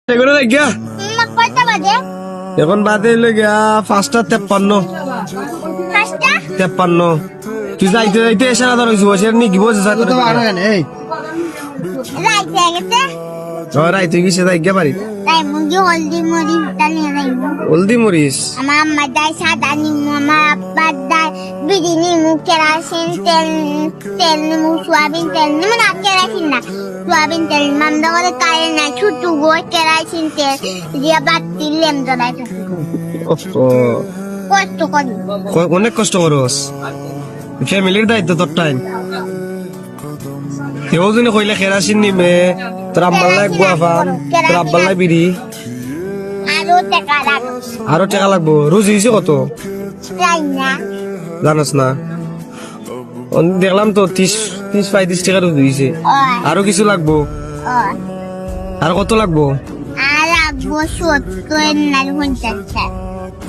এখন বাদে গিয়া 5:53 তুই যাইতে যাইতে এসে না ধর বসে নি কি বসে রাইতে গেছে যাই গিয়া বাড়ি হলদি মরিস আমার আম্মা দায় সাদা নিমু, আমার আব্বা দায় বিড়ি নিমু, কেরাসিন তেল নিমু, সোয়াবিন তেল নিমু, না কেরাসিন না সোয়াবিন তেল মামদা করে কারে না ছুটু গো কেরাসিন তেল দিয়া বাতি লেম জ্বলাই কষ্ট করি অনেক কষ্ট করস ফ্যামিলির দায়িত্ব তোর টাইম কেউ যদি কইলে কেরাসিন নিমে তোর আব্বাল্লাই গুয়াফান তোর আব্বাল্লাই বিড়ি আরো টাকা লাগবো রোজ হয়েছে কত জানাস না দেখলাম তো 30-35 টাকা রোজ হয়েছে আরো কিছু লাগবো আর কত লাগবো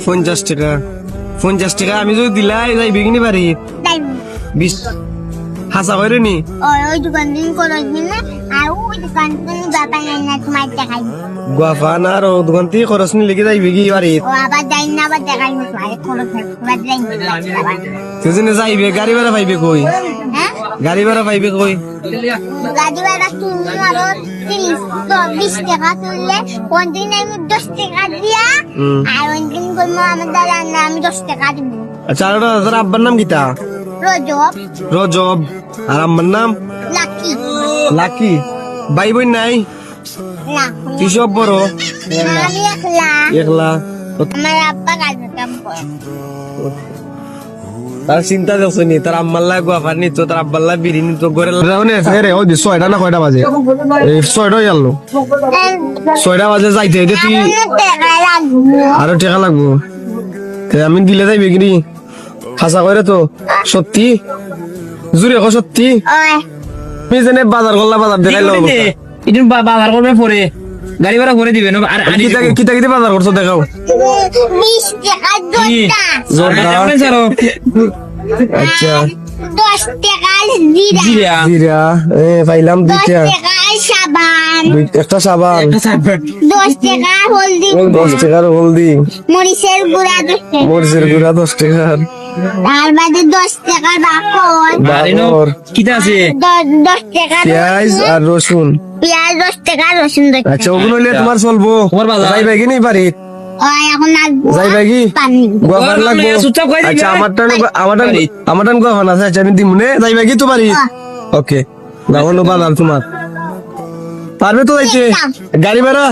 50 টাকা আমি যদি দিলাই যাই বেগিনি বাড়ি 20 হাসা করে নি ওই দোকান দিন করে দিনে আর ওই দোকান দিন বাবা না তোমার দেখাই গুয়াফান আর দোকান থেকে খরচ নি লেগে যাই বেগি বাড়ি ও আবার যাই না আবার দেখাই মতো আরে খরচ বাদ যাই সেজন্য যাইবে গাড়ি ভাড়া পাইবে কই হ্যাঁ গাড়ি ভাড়া পাইবে কই গাড়ি ভাড়া তুমি আরো 30-20 টাকা তুললে কোনদিন আমি 10 টাকা দিয়া আর কোনদিন করবো আমার দাদা আমি 10 টাকা দিব আচ্ছা আর তোর আব্বার নাম কিতা রজব আর আম্মার নাম লাকি ভাই বোন নাই না তুই সব বড় আমি একলা আমার আব্বা কাজে কাম করে তার চিন্তা দেখছো নি তার আম্মার লাগো আফার নি তো তার আব্বার লাগ বিড়ি নি তো ঘরে রাউনে রে ওই 6টা না কয়টা বাজে এই 6টা গেল 6টা বাজে যাইতে হইতে তুই আরো টাকা লাগবো আমি দিলে যাইবে কি খাসা করে তো সত্যি জুড়ে কো সত্যি আমি জানে বাজার করলা বাজার দেখাইলো এটা বাজার করবে পরে গাড়ি ভাড়া করে দিবেন আর কিতা কিতা বাজার করছো দেখাও 20 টাকা জোরদার আচ্ছা 10 টাকা জিরা পাইলাম 10 দুইটা টাকা সাবান একটা সাবান 10 টাকা হলদি 10 টাকার হলদি মরিচের গুঁড়া 10 টাকা মরিচের গুঁড়া 10 টাকার আর বাদে 10 টাকার বাকর কিটা আছে 10 টাকা পেঁয়াজ আর রসুন পেঁয়াজ 10 টাকা রসুন 10 টাকা আচ্ছা ওগুলো হইলে তোমার চলবো যাইবে কি নেই বাড়ি এখন যাইবে কি পানি গোয়াবার লাগবো আচ্ছা আমার টান গোয়াবার আছে আচ্ছা আমি দিমুনে যাইবে কি তো বাড়ি ওকে গাওয়ানো বাজার তোমার পারবে তো যাইতে গাড়ি ভাড়া